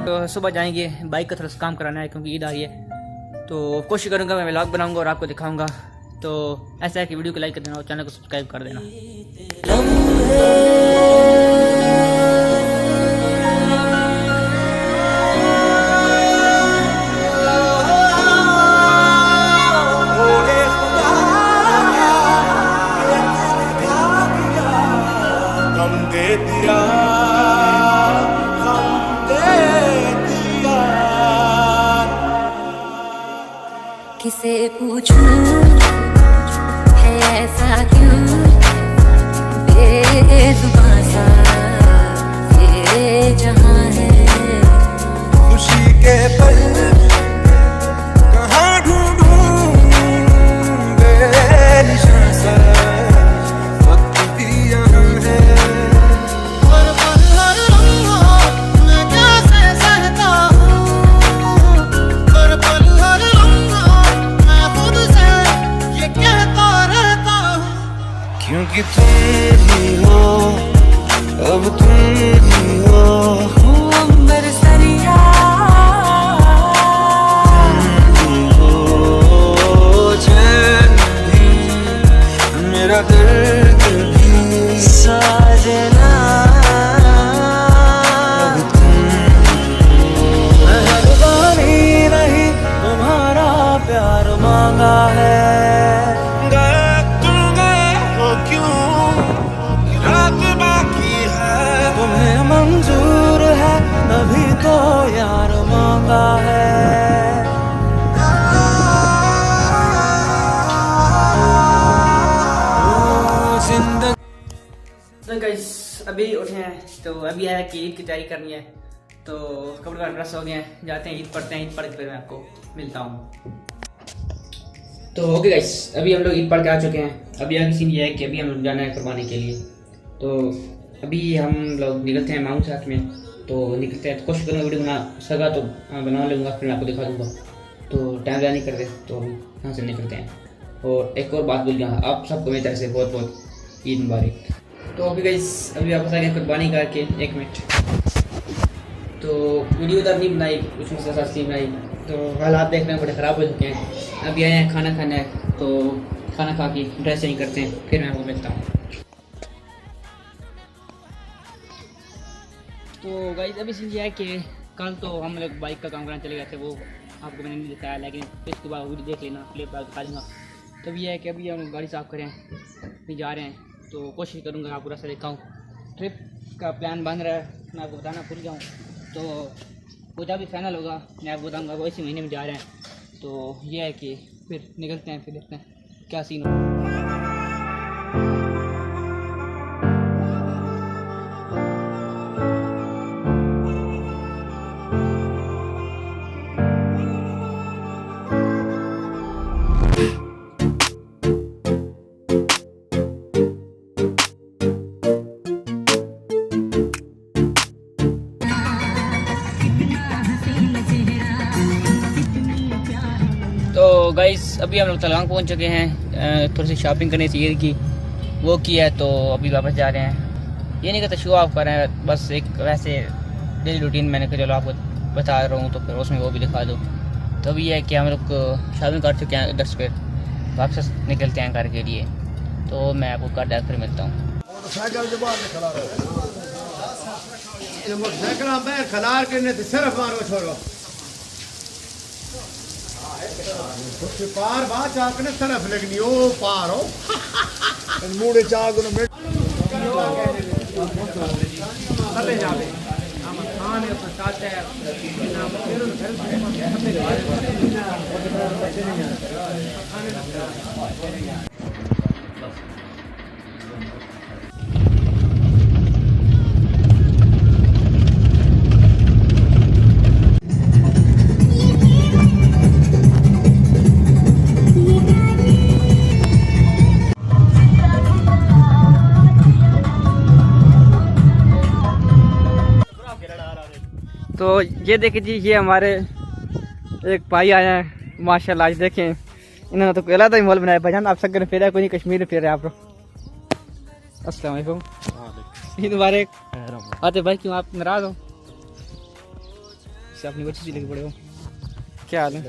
तो सुबह जाएंगे, बाइक का थोड़ा सा काम कराना है क्योंकि ईद आ रही है। तो कोशिश करूँगा मैं व्लॉग बनाऊँगा और आपको दिखाऊँगा। तो ऐसा है कि वीडियो को लाइक कर देना और चैनल को सब्सक्राइब कर देना। किसे पूछूं है ऐसा क्यों बेजुबां सा ये जहां है। खुशी के पल कहाँ ढूंढूं बेनिशान सा वक्त भी यहाँ है। हर पल हर लम्हा मैं कैसे सहता हूँ, हर पल हर लम्हा मैं खुद से ये कहता रहता हूँ, क्योंकि तुम ही हो, अब तुम ही हो। अंबर सरिया मेरा दर्द भी साजना मेहरबानी नहीं तुम्हारा प्यार मांगा है। गए तुम गए हो क्यों, रात बाकी है, तुम्हें मंजूर है तभी तो यार मांगा है। तो गाइस अभी उठे हैं, तो अभी है कि ईद की तैयारी करनी है। तो कपड़े का ड्रेस हो गए हैं, जाते हैं ईद पढ़ते हैं, ईद पढ़ के फिर मैं आपको मिलता हूँ। तो ओके गाइस, अभी हम लोग ईद पढ़ के आ चुके हैं। अभी आगे सीन ये है कि अभी हम लोग जाना है कुर्बानी के लिए। तो अभी हम लोग निकलते हैं मामू साथ में, तो निकलते हैं। तो कोशिश करूँगा वीडियो बना सका तो बना लूँगा, फिर मैं आपको दिखा दूँगा। तो टाइम ज़्यादा नहीं करते, तो अभी यहाँ से निकलते हैं। और एक और बात बोल गया, आप सबको मेरी तरफ से बहुत बहुत ईद मुबारक। तो अभी गाइस अभी वापस आ गए कुर्बानी करके, 1 मिनट। तो वीडियो उधर नहीं बनाई, उसमें से सस्ती बनाई। तो हालात देख रहे हैं बड़े ख़राब हो चुके हैं। अभी आए हैं खाना खाना है, तो खाना खा के ड्रेस चेंज करते हैं, फिर मैं आपको मिलता हूँ। तो गाइस अभी सीन ये है कि कल तो हम लोग बाइक का काम कराने चले गए थे, वो आपको मैंने नहीं दिखाया, लेकिन इसके बाद वीडियो देख लेना, क्लिप दिखा दूँगा। तो ये है कि अभी हम गाड़ी साफ़ करें, अभी जा रहे हैं। तो कोशिश करूँगा आप पूरा सा दिखाऊँ। ट्रिप का प्लान बन रहा है, मैं आपको बताना भूल गया हूँ। तो वो जब भी फाइनल होगा मैं आपको बताऊँगा, वो इसी महीने में जा रहे हैं। तो ये है कि फिर निकलते हैं, फिर देखते हैं क्या सीन हो। तो गाइस अभी हम लोग तलांग पहुंच चुके हैं, थोड़ी सी शॉपिंग करनी चाहिए की, वो की है। तो अभी वापस जा रहे हैं। ये नहीं कहता शो ऑफ कर रहे हैं, बस एक वैसे डेली रूटीन मैंने कहा चलो आपको बता रहा हूँ, तो फिर उसमें वो भी दिखा दो। तो अभी है कि हम लोग शॉपिंग कर चुके हैं, उधर से फिर वापस निकलते हैं घर के लिए। तो मैं आपको घर जाकर फिर मिलता हूँ। पार बात चाकने तरफ लगनी ओ पार हो मूड़े चाक न मिट चले जावे हम खान है तो चाहते हैं ना फिर तो ये देखिए जी, ये हमारे एक भाई आए हैं माशाल्लाह। आज देखें इन्होंने तो कोई अलग ही मॉल बनाया। भाईजान आप सगर में फेरा कोई नहीं, कश्मीर में फेर है आप लोग। अस्सलाम वालेकुम, ईद मुबारक। आते भाई क्यों आप नाराज हो? से अपनी बच्ची लेके पड़े हो, क्या हाल है?